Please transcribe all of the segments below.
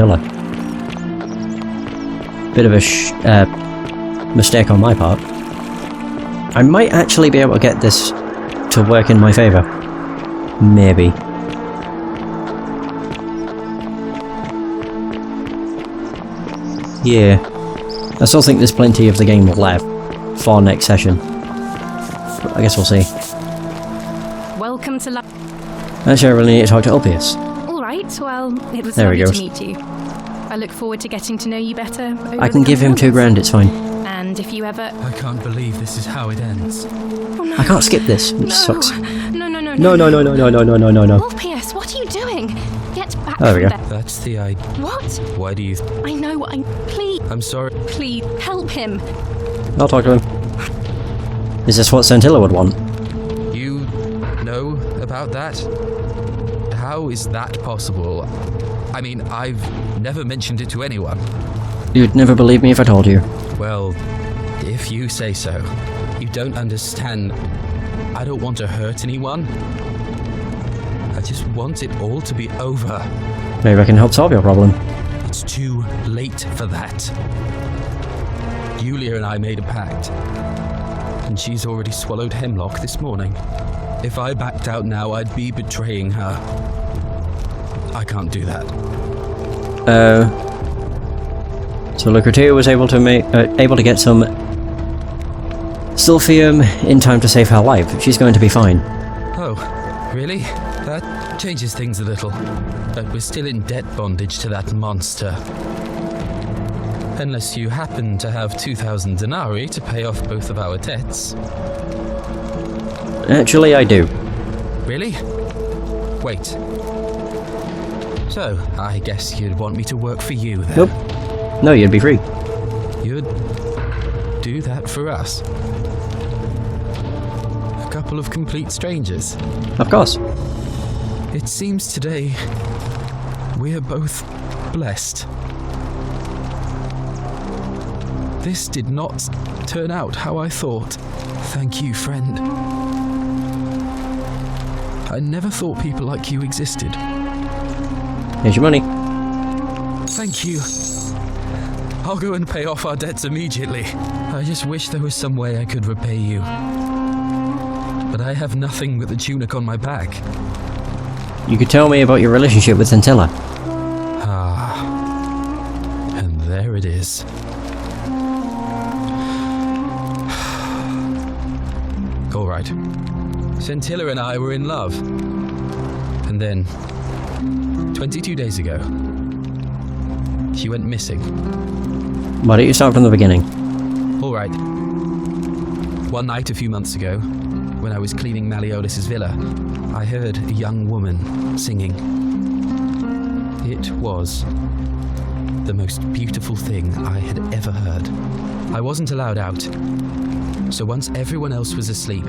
scintilla. Bit of a mistake on my part. I might actually be able to get this to work in my favour. Maybe. Yeah. I still think there's plenty of the game left for next session. But I guess we'll see. Welcome to Actually, I really need to talk to Ulpius. Alright, well, it was There lovely he to goes. meet you. I look forward to getting to know you better over I can the give him coming $2 grand, months. it's fine. And if you ever... I can't believe this is how it ends. Oh, no. I can't skip this, which No. sucks. No. No. Ulpius, what are you doing? Get back There we from go. there. That's the idea. What? Why do you... I know what Please, I'm sorry. please, help him. I'll talk to him. Is this what Scintilla would want? You know about that? How is that possible? I mean, I've never mentioned it to anyone. You'd never believe me if I told you. Well, if you say so. You don't understand. I don't want to hurt anyone. I just want it all to be over. Maybe I can help solve your problem. It's too late for that. Yulia and I made a pact, and she's already swallowed hemlock this morning. If I backed out now, I'd be betraying her. I can't do that. So Lucretia was able to get some Sylphium in time to save her life. She's going to be fine. Oh, really? That changes things a little. But we're still in debt bondage to that monster. Unless you happen to have 2,000 denarii to pay off both of our debts. Actually, I do. Really? Wait. So, I guess you'd want me to work for you then? Nope. No, you'd be free. You'd do that for us? A couple of complete strangers? Of course. It seems today we're both blessed. This did not turn out how I thought. Thank you, friend. I never thought people like you existed. Here's your money. Thank you. I'll go and pay off our debts immediately. I just wish there was some way I could repay you. But I have nothing but the tunic on my back. You could tell me about your relationship with Scintilla. Ah. And there it is. All right. Scintilla and I were in love. And then, 22 days ago, she went missing. Why don't you start from the beginning? All right. One night a few months ago, when I was cleaning Malleolus's villa, I heard a young woman singing. It was the most beautiful thing I had ever heard. I wasn't allowed out, so once everyone else was asleep,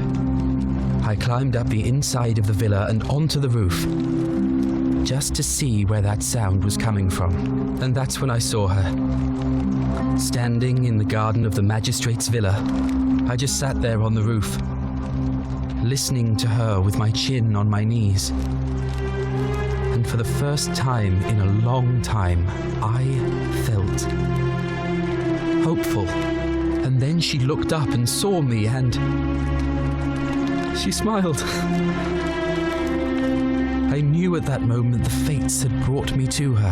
I climbed up the inside of the villa and onto the roof, just to see where that sound was coming from. And that's when I saw her. Standing in the garden of the magistrate's villa, I just sat there on the roof, listening to her with my chin on my knees. And for the first time in a long time, I felt hopeful. And then she looked up and saw me, and she smiled. I knew at that moment the fates had brought me to her,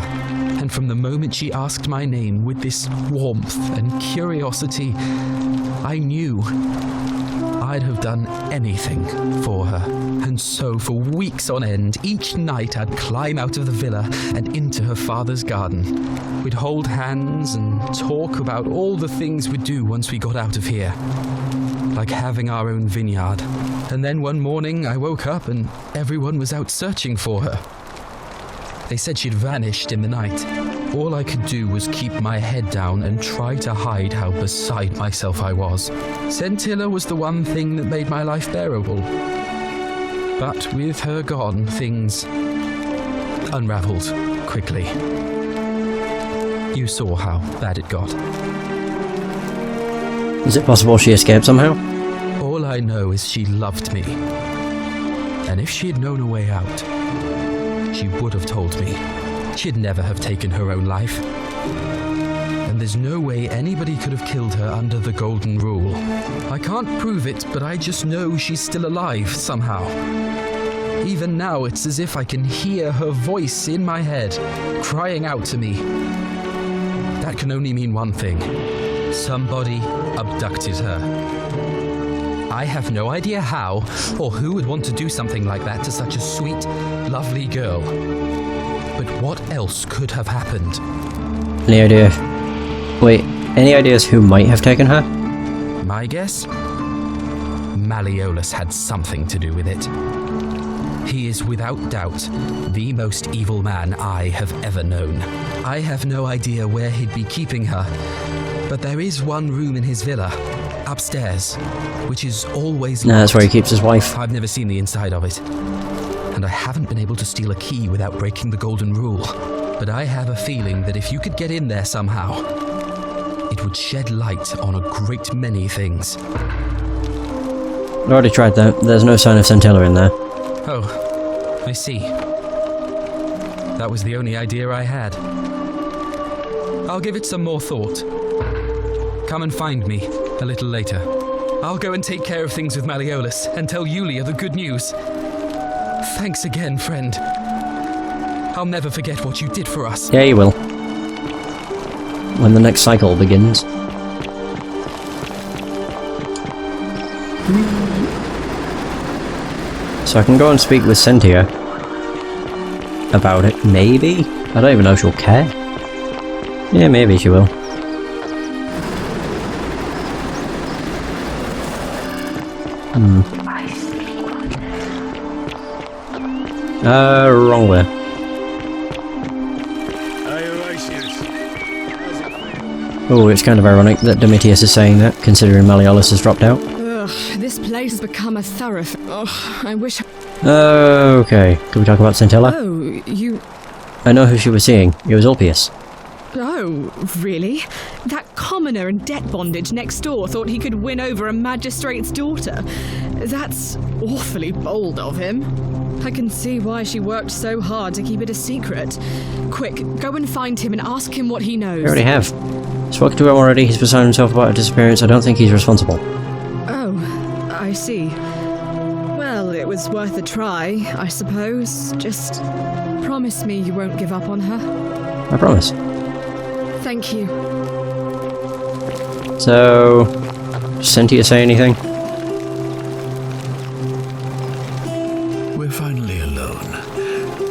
and from the moment she asked my name with this warmth and curiosity, I knew I'd have done anything for her. And so for weeks on end, each night I'd climb out of the villa and into her father's garden. We'd hold hands and talk about all the things we'd do once we got out of here, like having our own vineyard. And then one morning I woke up and everyone was out searching for her. They said she'd vanished in the night. All I could do was keep my head down and try to hide how beside myself I was. Scintilla was the one thing that made my life bearable. But with her gone, things unraveled quickly. You saw how bad it got. Is it possible she escaped somehow? All I know is she loved me. And if she had known a way out, she would have told me. She'd never have taken her own life. And there's no way anybody could have killed her under the golden rule. I can't prove it, but I just know she's still alive somehow. Even now, it's as if I can hear her voice in my head, crying out to me. That can only mean one thing. Somebody abducted her. I have no idea how, or who would want to do something like that to such a sweet, lovely girl. But what else could have happened? Any idea? Wait, any ideas who might have taken her? My guess? Malleolus had something to do with it. He is without doubt the most evil man I have ever known. I have no idea where he'd be keeping her, but there is one room in his villa, upstairs, which is always locked. No, that's where he keeps his wife. I've never seen the inside of it, and I haven't been able to steal a key without breaking the golden rule. But I have a feeling that if you could get in there somehow, it would shed light on a great many things. I already tried that. There's no sign of Centella in there. Oh, I see. That was the only idea I had. I'll give it some more thought. Come and find me a little later. I'll go and take care of things with Malleolus and tell Yulia the good news. Thanks again, friend. I'll never forget what you did for us. Yeah, you will. When the next cycle begins. So I can go and speak with Cynthia about it, maybe? I don't even know if she'll care. Yeah, maybe she will. Wrong way. Oh, it's kind of ironic that Domitius is saying that, considering Malleolus has dropped out. Ugh, this place has become a thoroughfare. Ugh, I wish... Okay, can we talk about Centella? Oh, you... I know who she was seeing. It was Ulpius. Oh, really? That commoner in debt bondage next door thought he could win over a magistrate's daughter. That's awfully bold of him. I can see why she worked so hard to keep it a secret. Quick, go and find him and ask him what he knows. I already have. Spoken to him already. He's beside himself about her disappearance. I don't think he's responsible. Oh, I see. Well, it was worth a try, I suppose. Just promise me you won't give up on her. I promise. Thank you. So, does Cynthia say anything? We're finally alone.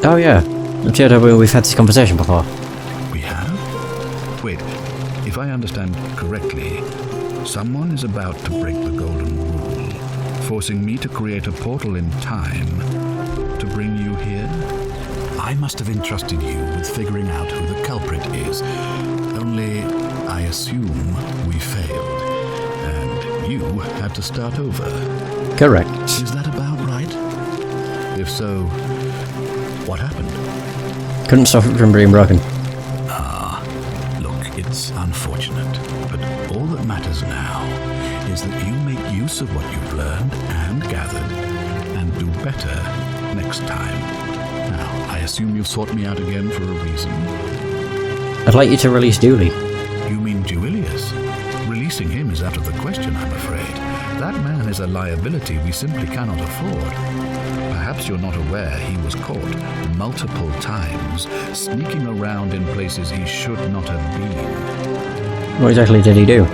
Oh yeah, I'm sure we've had this conversation before. We have? Wait, if I understand correctly, someone is about to break the golden rule, forcing me to create a portal in time to bring you here? I must have entrusted you with figuring out who the culprit is. Only, I assume we failed, and you had to start over. Correct. Is that about right? If so, what happened? Couldn't stop it from being broken. Look, it's unfortunate, but all that matters now is that you make use of what you've learned and gathered, and do better next time. Now, I assume you've sought me out again for a reason. I'd like you to release Dooley. You mean Duilius? Releasing him is out of the question, I'm afraid. That man is a liability we simply cannot afford. Perhaps you're not aware he was caught multiple times, sneaking around in places he should not have been. What exactly did he do?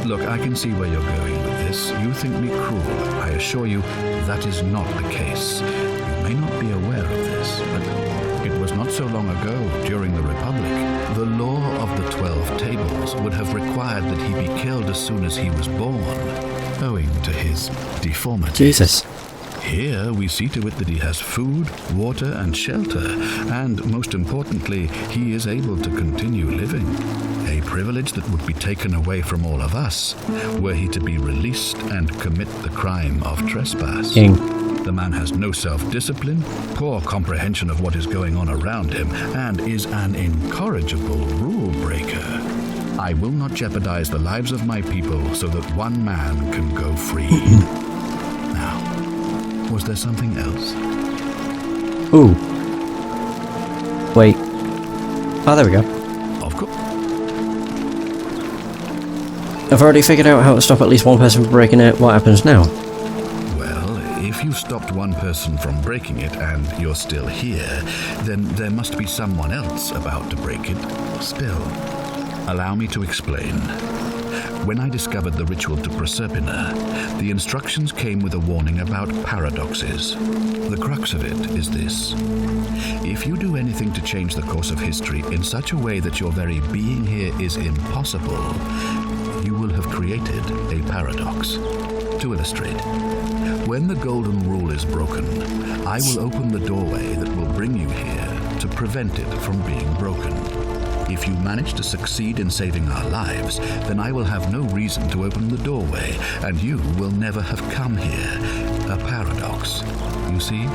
Look, I can see where you're going with this. You think me cruel. I assure you that is not the case. You may not be aware of this, but it was not so long ago, during the Republic, the law of the 12 Tables would have required that he be killed as soon as he was born, owing to his deformity. Jesus. Here we see to it that he has food, water, and shelter, and most importantly, he is able to continue living. A privilege that would be taken away from all of us, were he to be released and commit the crime of trespass. King. The man has no self-discipline, poor comprehension of what is going on around him, and is an incorrigible rule breaker. I will not jeopardize the lives of my people so that one man can go free. Now, was there something else? Ooh. Wait. Oh, there we go. Of course. I've already figured out how to stop at least one person from breaking it. What happens now? Well, if you stopped one person from breaking it and you're still here, then there must be someone else about to break it still. Allow me to explain. When I discovered the ritual to Proserpina, the instructions came with a warning about paradoxes. The crux of it is this. If you do anything to change the course of history in such a way that your very being here is impossible, you will have created a paradox. To illustrate, when the golden rule is broken, I will open the doorway that will bring you here to prevent it from being broken. If you manage to succeed in saving our lives, then I will have no reason to open the doorway, and you will never have come here. A paradox. You see?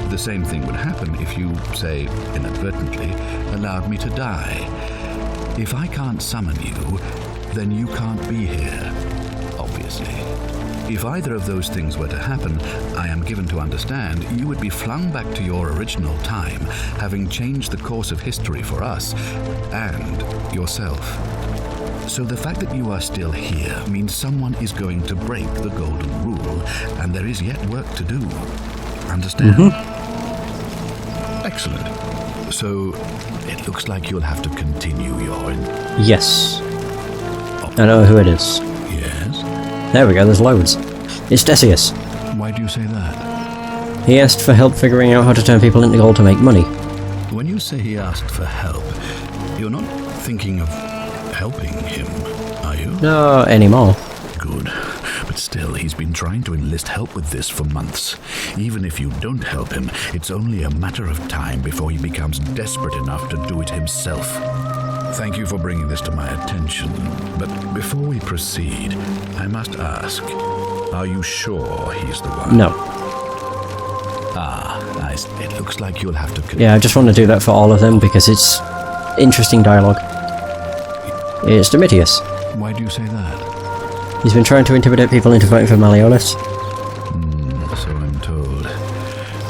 The same thing would happen if you, say, inadvertently, allowed me to die. If I can't summon you, then you can't be here, obviously. If either of those things were to happen, I am given to understand you would be flung back to your original time, having changed the course of history for us and yourself. So the fact that you are still here means someone is going to break the golden rule, and there is yet work to do. Understand? Mm-hmm. Excellent. So it looks like you'll have to continue your... Yes. I know who it is. Yes? There we go, there's loads. It's Decius. Why do you say that? He asked for help figuring out how to turn people into gold to make money. When you say he asked for help, you're not thinking of helping him, are you? No, anymore. Good. But still, he's been trying to enlist help with this for months. Even if you don't help him, it's only a matter of time before he becomes desperate enough to do it himself. Thank you for bringing this to my attention. But before we proceed, I must ask, are you sure he's the one? No. It looks like you'll have to... Yeah, I just want to do that for all of them because it's interesting dialogue. It's Domitius. Why do you say that? He's been trying to intimidate people into voting for Malleolus. So I'm told.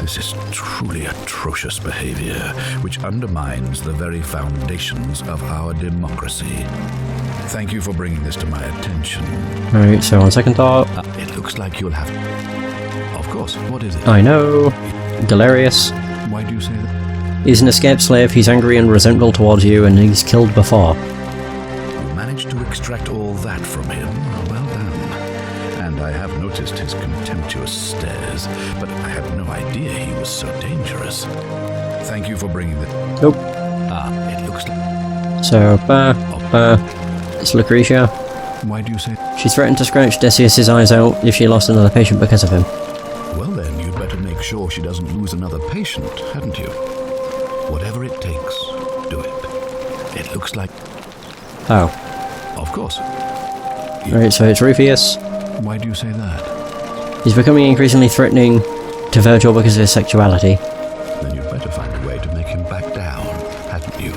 This is truly atrocious behavior, which undermines the very foundations of our democracy. Thank you for bringing this to my attention. Right, so on second thought... It looks like you'll have... Of course, what is it? I know. Galerius. Why do you say that? He's an escaped slave, he's angry and resentful towards you, and he's killed before. You managed to extract all that from him. Well done. And I have noticed his contemptuous stares, but I had no idea he was so dangerous. Thank you for bringing the... Nope. It looks like... So, it's Lucretia. Why do you say... She threatened to scratch Decius' eyes out if she lost another patient because of him. Well then, you'd better make sure she doesn't lose another patient, hadn't you? Whatever it takes, do it. It looks like... Oh. Of course. Right, so it's Rufius. Why do you say that? He's becoming increasingly threatening to Virgil because of his sexuality. Then you'd better find a way to make him back down, hadn't you?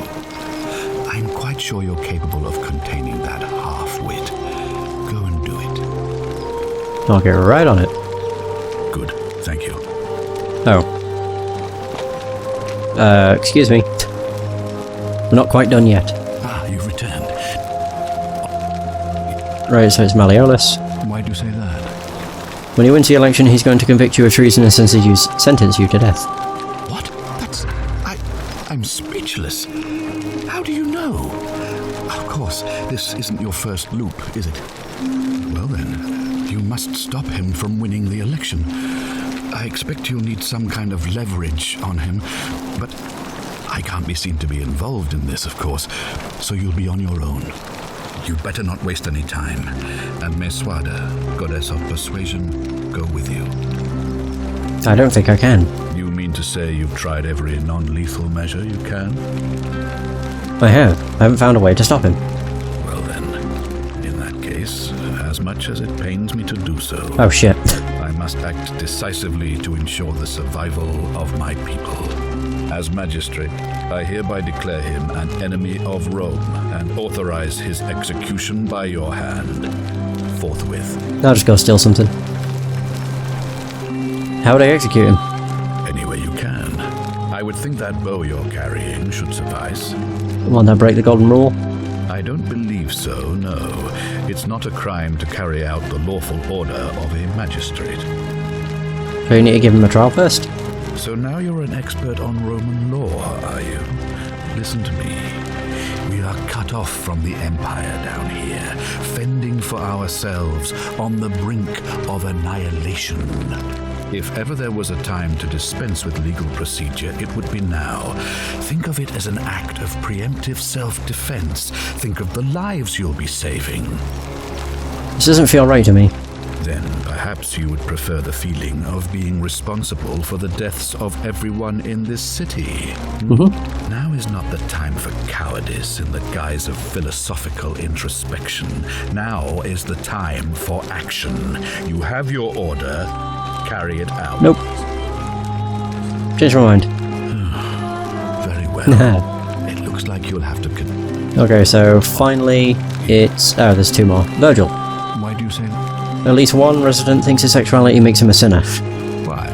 I'm quite sure you're capable of containing that half-wit. Go and do it. I'll get right on it. Good, thank you. Oh. Excuse me. We're not quite done yet. You've returned. Right, so it's Malleolus. Why do you say that? When he wins the election, he's going to convict you of treason and sentence you to death. What? I'm speechless. How do you know? Of course, this isn't your first loop, is it? Well then, you must stop him from winning the election. I expect you'll need some kind of leverage on him, but I can't be seen to be involved in this, of course, so you'll be on your own. You'd better not waste any time, and Meswada, goddess of persuasion, go with you. I don't think I can. You mean to say you've tried every non-lethal measure you can? I have. I haven't found a way to stop him. Well then, in that case, as much as it pains me to do so, Oh shit. I must act decisively to ensure the survival of my people. As magistrate, I hereby declare him an enemy of Rome and authorize his execution by your hand, forthwith. I'll just go steal something. How would I execute him? Any way you can. I would think that bow you're carrying should suffice. one that break the golden rule? I don't believe so, no. It's not a crime to carry out the lawful order of a magistrate. Do you need to give him a trial first? So now you're an expert on Roman law, are you? Listen to me. We are cut off from the Empire down here, fending for ourselves on the brink of annihilation. If ever there was a time to dispense with legal procedure, it would be now. Think of it as an act of preemptive self-defense. Think of the lives you'll be saving. This doesn't feel right to me. Then perhaps you would prefer the feeling of being responsible for the deaths of everyone in this city. Now is not the time for cowardice in the guise of philosophical introspection. Now is the time for action. You have your order. Carry it out. Nope. Change my mind. Very well. It looks like you'll have to... Okay, so finally it's... Oh, there's two more. Virgil. Why do you say that? At least one resident thinks his sexuality makes him a sinner. Why?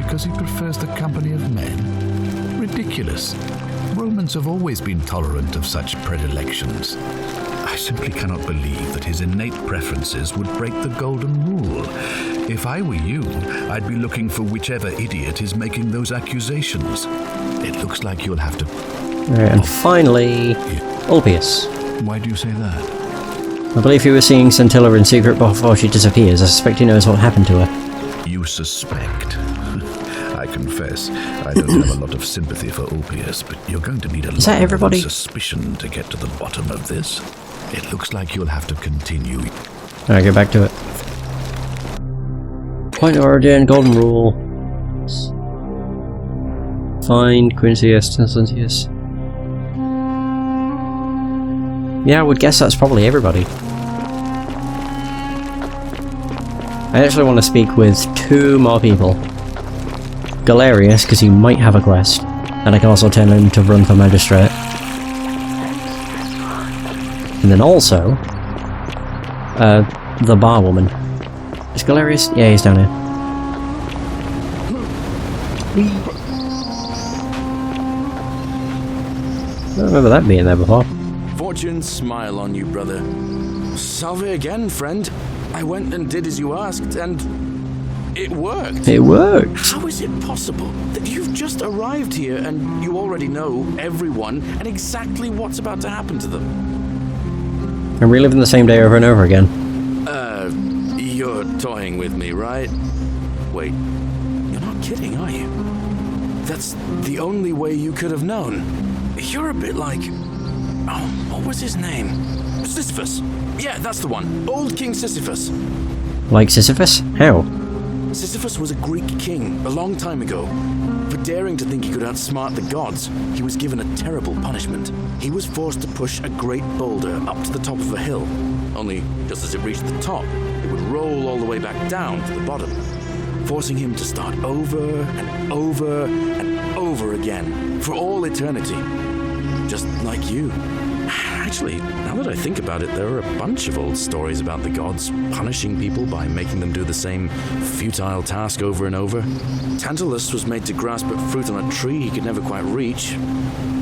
Because he prefers the company of men? Ridiculous. Romans have always been tolerant of such predilections. I simply cannot believe that his innate preferences would break the golden rule. If I were you, I'd be looking for whichever idiot is making those accusations. It looks like you'll have to... Alright, and finally... Ulpius. Why do you say that? I believe he was seeing Scintilla in secret before she disappears. I suspect he knows what happened to her. You suspect? I confess, I don't have a lot of sympathy for Ulpius, but you're going to need a lot of suspicion to get to the bottom of this. It looks like you'll have to continue. Alright, get back to it. Point of origin, golden rule. Find Quintius, Tenslentius. Yeah, I would guess that's probably everybody. I actually want to speak with two more people. Galerius, because he might have a quest, and I can also tell him to run for magistrate. And then also, the bar woman. Is Galerius? Yeah, he's down here. I don't remember that being there before. Fortune smile on you, brother. Salve again, friend. I went and did as you asked, and it worked. It worked. How is it possible that you've just arrived here and you already know everyone and exactly what's about to happen to them? I'm reliving the same day over and over again. You're toying with me, right? Wait, you're not kidding, are you? That's the only way you could have known. You're a bit like... Oh, what was his name? Sisyphus. Yeah, that's the one. Old King Sisyphus. Like Sisyphus? How? Sisyphus was a Greek king a long time ago. For daring to think he could outsmart the gods, he was given a terrible punishment. He was forced to push a great boulder up to the top of a hill. Only, just as it reached the top, it would roll all the way back down to the bottom, forcing him to start over and over and over again for all eternity. Just like you. Actually, now that I think about it, there are a bunch of old stories about the gods punishing people by making them do the same futile task over and over. Tantalus was made to grasp at fruit on a tree he could never quite reach.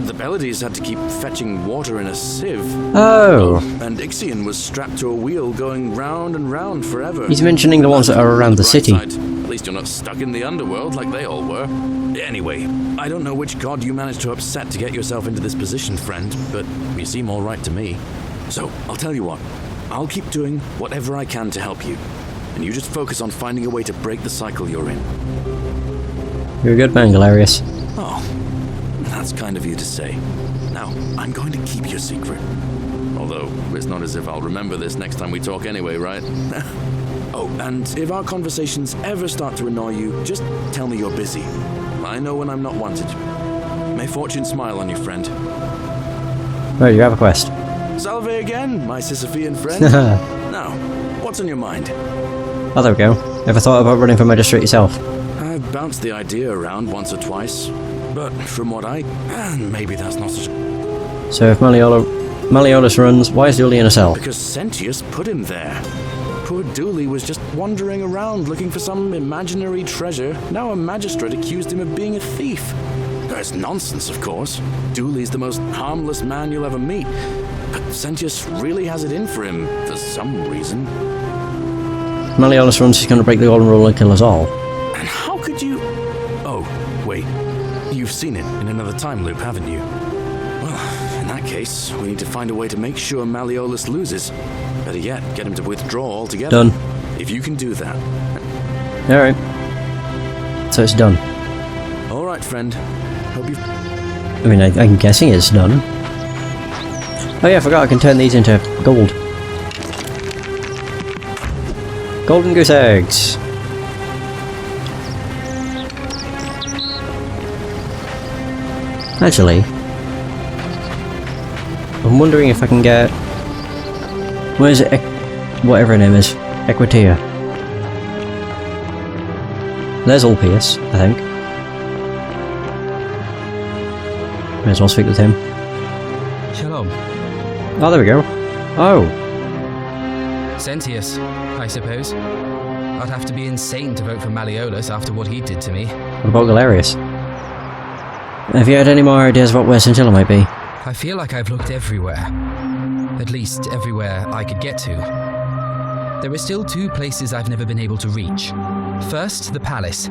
The Pleiades had to keep fetching water in a sieve. Oh. And Ixion was strapped to a wheel going round and round forever. He's mentioning the ones that are around the city. At least you're not stuck in the underworld like they all were. Anyway, I don't know which god you managed to upset to get yourself into this position, friend, but you seem all right to me. So, I'll tell you what. I'll keep doing whatever I can to help you. And you just focus on finding a way to break the cycle you're in. You're a good man, Galerius. Oh, that's kind of you to say. Now, I'm going to keep your secret. Although, it's not as if I'll remember this next time we talk anyway, right? Oh, and if our conversations ever start to annoy you, just tell me you're busy. I know when I'm not wanted. May fortune smile on you, friend. Oh, you have a quest. Salve again, my Sisyphean friend. Now, what's on your mind? Oh, there we go. Ever thought about running for magistrate yourself? I've bounced the idea around once or twice, but from what maybe that's not such... So if Malleolus runs, why is Dooley in a cell? Because Sentius put him there. Poor Dooley was just wandering around looking for some imaginary treasure. Now a magistrate accused him of being a thief. That's nonsense, of course. Dooley's the most harmless man you'll ever meet. But Sentius really has it in for him, for some reason. Malleolus runs, he's going to break the golden rule and kill us all. And how could you... Oh, wait. You've seen it in another time loop, haven't you? Well, in that case, we need to find a way to make sure Malleolus loses. Better yet, get him to withdraw altogether. Done. If you can do that. Alright. So it's done. Alright, friend. Hope you... I mean, I'm guessing it's done. Oh yeah, I forgot I can turn these into gold. Golden goose eggs. Actually, I'm wondering if I can get... Where's it? Whatever her name is. Equitia. There's Ulpius, I think. May as well speak with him. Shalom. Oh, there we go. Oh. Sentius, I suppose. I'd have to be insane to vote for Malleolus after what he did to me. What about Galerius? Have you had any more ideas about where Scintilla might be? I feel like I've looked everywhere. At least everywhere I could get to. There are still 2 places I've never been able to reach. First, the palace.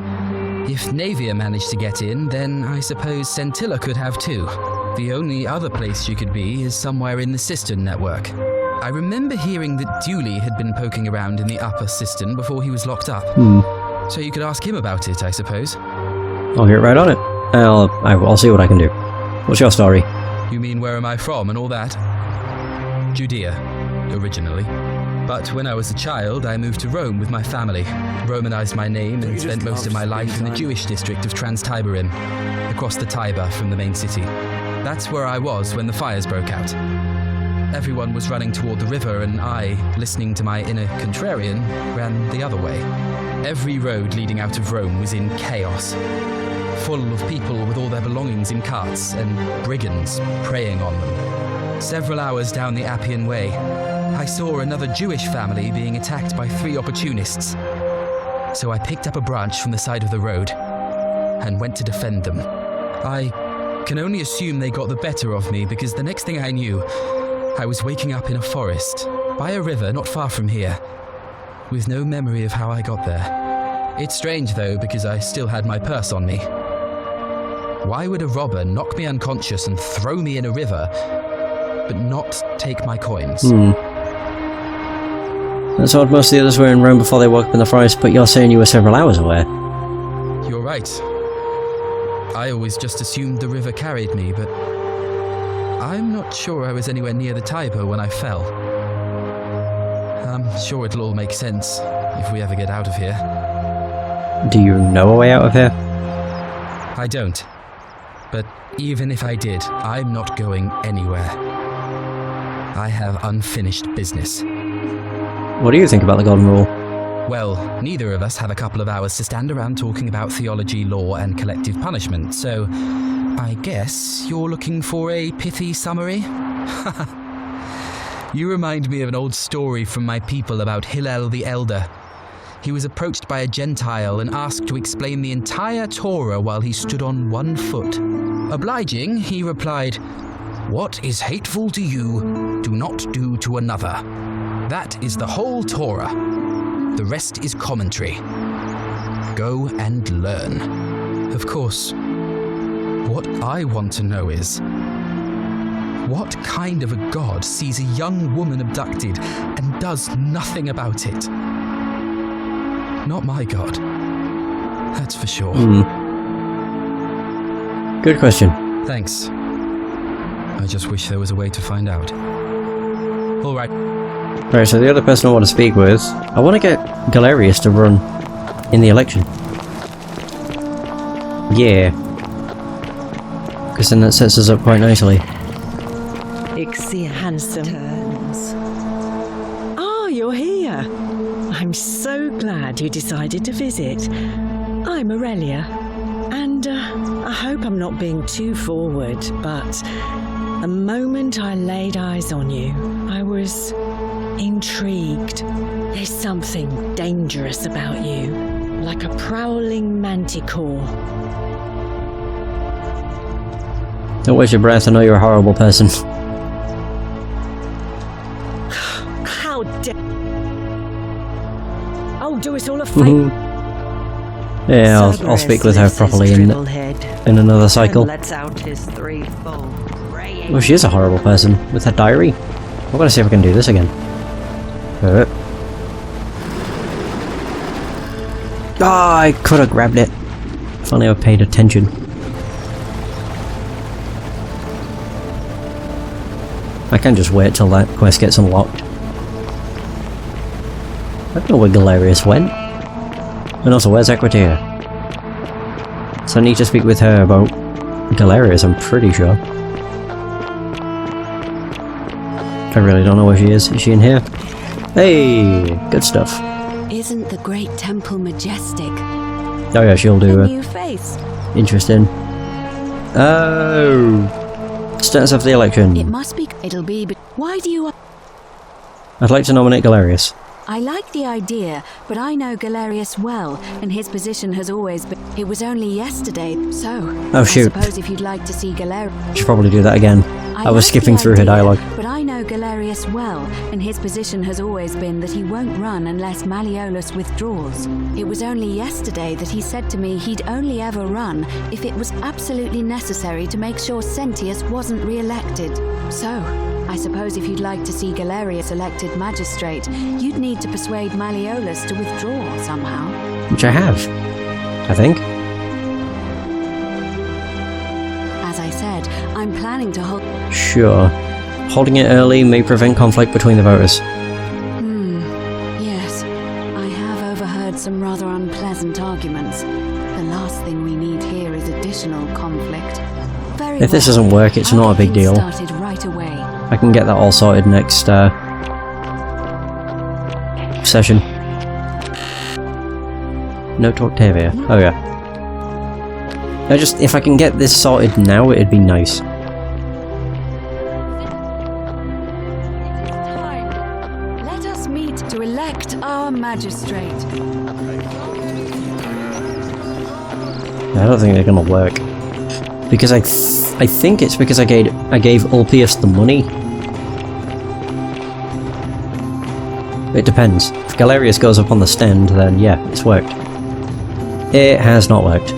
If Navia managed to get in, then I suppose Scintilla could have too. The only other place she could be is somewhere in the cistern network. I remember hearing that Dooley had been poking around in the upper cistern before he was locked up. So you could ask him about it, I suppose. I'll get right on it. I'll see what I can do. What's your story? You mean where am I from and all that? Judea, originally. But when I was a child, I moved to Rome with my family, Romanized my name and spent most of my life in the Jewish district of Trans-Tiberim, across the Tiber from the main city. That's where I was when the fires broke out. Everyone was running toward the river and I, listening to my inner contrarian, ran the other way. Every road leading out of Rome was in chaos, full of people with all their belongings in carts and brigands preying on them. Several hours down the Appian Way, I saw another Jewish family being attacked by 3 opportunists. So I picked up a branch from the side of the road and went to defend them. I can only assume they got the better of me because the next thing I knew, I was waking up in a forest, by a river not far from here, with no memory of how I got there. It's strange though, because I still had my purse on me. Why would a robber knock me unconscious and throw me in a river, but not take my coins? That's odd, most of the others were in Rome before they woke up in the forest, but you're saying you were several hours away. You're right. I always just assumed the river carried me, but I'm not sure I was anywhere near the Tiber when I fell. I'm sure it'll all make sense if we ever get out of here. Do you know a way out of here? I don't. But even if I did, I'm not going anywhere. I have unfinished business. What do you think about the Golden Rule? Well, neither of us have a couple of hours to stand around talking about theology, law, and collective punishment, so I guess you're looking for a pithy summary? You remind me of an old story from my people about Hillel the Elder. He was approached by a Gentile and asked to explain the entire Torah while he stood on 1 foot. Obliging, he replied, "What is hateful to you, do not do to another. That is the whole Torah. The rest is commentary. Go and learn." Of course, what I want to know is, what kind of a god sees a young woman abducted and does nothing about it? Not my god. That's for sure. Good question. Thanks. I just wish there was a way to find out. All right. Right, so the other person I want to speak with, I want to get Galerius to run in the election. Yeah. Because then that sets us up quite nicely. Ixia handsome. Ah, you're here. I'm so glad you decided to visit. I'm Aurelia, and I hope I'm not being too forward, but the moment I laid eyes on you, I was intrigued. There's something dangerous about you, like a prowling manticore. Don't waste your breath, I know you're a horrible person. How dare... Oh, do us all a favour. Yeah, I'll speak with her properly in another cycle. Well, she is a horrible person with her diary. I'm gonna see if I can do this again. Ah, I could have grabbed it. If only I paid attention. I can just wait till that quest gets unlocked. I don't know where Galerius went. And also, where's Equitea? So I need to speak with her about Galerius, I'm pretty sure. I really don't know where she is. Is she in here? Hey! Good stuff. Isn't the great temple majestic? Oh yeah, she'll do A it. new face. Interesting. Oh! Status of the election. It must be. It'll be. But why do you? I'd like to nominate Galerius. I like the idea, but I know Galerius well, and his position has always been. It was only yesterday, so. Oh shoot. I suppose if you'd like to see Galerius. Should probably do that again. I was like skipping the through her idea, dialogue. But I know Galerius well, and his position has always been that he won't run unless Malleolus withdraws. It was only yesterday that he said to me he'd only ever run if it was absolutely necessary to make sure Sentius wasn't re-elected. So, I suppose if you'd like to see Galerius elected magistrate, you'd need to persuade Malleolus to withdraw somehow. Which I have. I think. As I said, I'm planning to hold. Sure. Holding it early may prevent conflict between the voters. Yes. I have overheard some rather unpleasant arguments. The last thing we need here is additional conflict. Very If this well. doesn't work, it's I'll not a get big things deal. Started right away. I can get that all sorted next session. No to Octavia. Oh yeah. If I can get this sorted now, it'd be nice. Let us meet to elect our magistrate. I don't think they're gonna work. Because I think it's because I gave Ulpius the money. It depends. If Galerius goes up on the stand, then yeah, it's worked. It has not worked.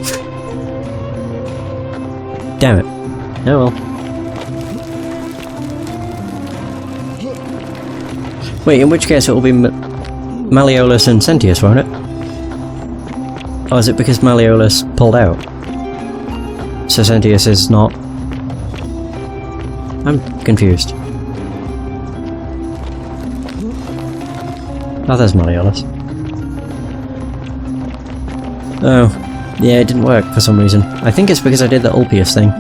Damn it. Oh well. Wait, in which case it will be Malleolus and Sentius, won't it? Or is it because Malleolus pulled out? So Sentius is not... I'm confused. Oh, there's Malleolus. Oh. Yeah, it didn't work for some reason. I think it's because I did the Ulpius thing.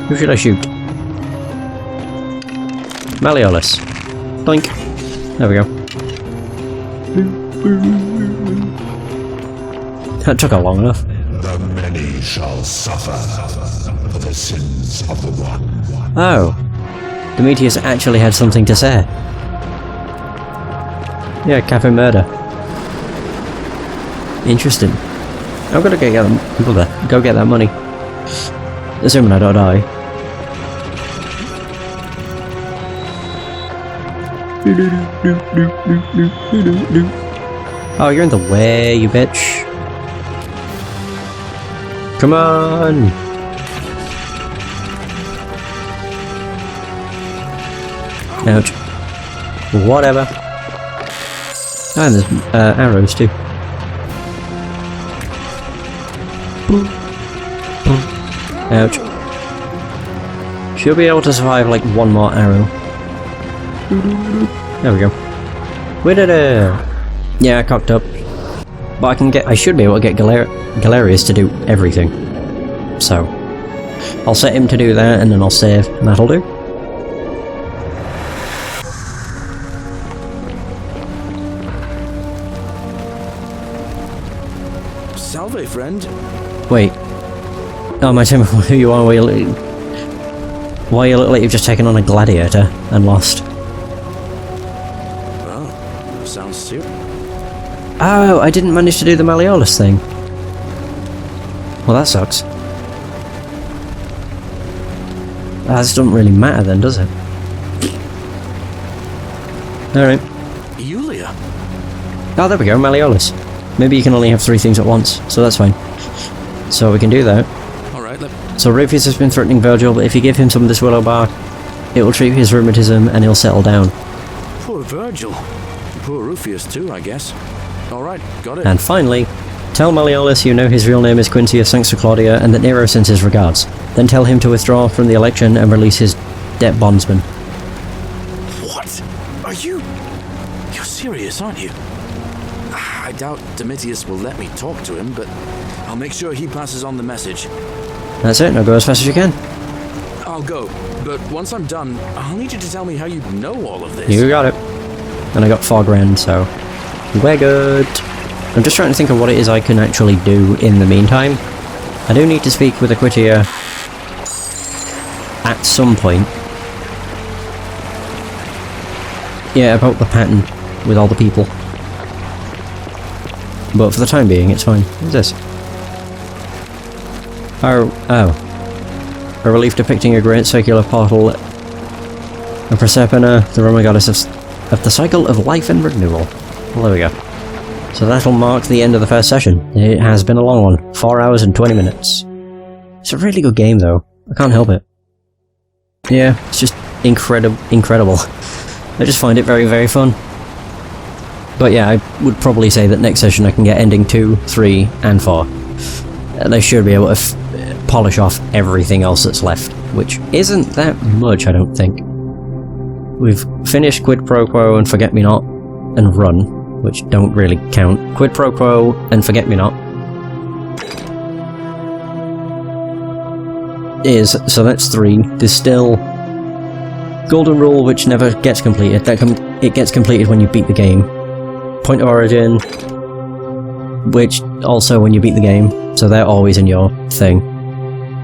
Who should I shoot? Malleolus. Blink. There we go. That took long enough. The many shall suffer for the sins of the one. Oh. Demetrius actually had something to say. Yeah, cafe murder. Interesting. I'm gonna go get that money. Assuming I don't die. Oh, you're in the way, you bitch. Come on! Ouch. Whatever. Ah, and there's arrows too. Ouch. She'll be able to survive like one more arrow. There we go. We did it! Yeah, I cocked up. But I should be able to get Galerius to do everything. So, I'll set him to do that and then I'll save, and that'll do. Salve, friend. Wait. Oh, my Tim, who you are? Why you look like you've just taken on a gladiator and lost? Well, sounds serious. Oh, I didn't manage to do the Malleolus thing. Well, that sucks. That doesn't really matter then, does it? Alright. Yulia. Oh, there we go, Malleolus. Maybe you can only have 3 things at once, so that's fine. So we can do that. Alright, So Rufus has been threatening Virgil, but if you give him some of this willow bark, it will treat his rheumatism and he'll settle down. poor Virgil. Poor Rufus too, I guess. Alright, got it. And finally, tell Malleolus you know his real name is Quintius thanks to Claudia and that Nero sends his regards. Then tell him to withdraw from the election and release his debt bondsman. What? Are you... You're serious, aren't you? I doubt Domitius will let me talk to him, but I'll make sure he passes on the message. That's it, now go as fast as you can. I'll go, but once I'm done, I'll need you to tell me how you know all of this. You got it. And I got 4 grand, so we're good. I'm just trying to think of what it is I can actually do in the meantime. I do need to speak with Aquitia at some point. Yeah, about the pattern with all the people. But for the time being, it's fine. What's this? Oh. A relief depicting a great circular portal and Proserpina, the Roman goddess of the cycle of life and renewal. Well, there we go. So that'll mark the end of the first session. It has been a long one. 4 hours and 20 minutes. It's a really good game, though. I can't help it. Yeah, it's just incredible. I just find it very, very fun. But yeah, I would probably say that next session I can get ending 2, 3, and 4. And I should be able to polish off everything else that's left, which isn't that much, I don't think. We've finished Quid Pro Quo and Forget Me Not and Run, which don't really count. Quid Pro Quo and Forget Me Not so that's 3. There's still Golden Rule, which never gets completed. It gets completed when you beat the game. Point of Origin, which also when you beat the game, so they're always in your thing.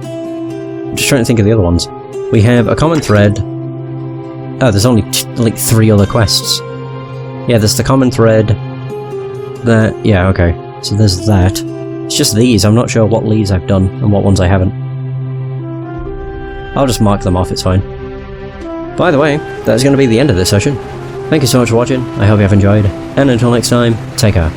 I'm just trying to think of the other ones. We have a common thread. Oh, there's only like 3 other quests. Yeah, there's the common thread. Yeah, okay. So there's that. It's just these. I'm not sure what leads I've done and what ones I haven't. I'll just mark them off, it's fine. By the way, that's going to be the end of this session. Thank you so much for watching, I hope you have enjoyed, and until next time, take care.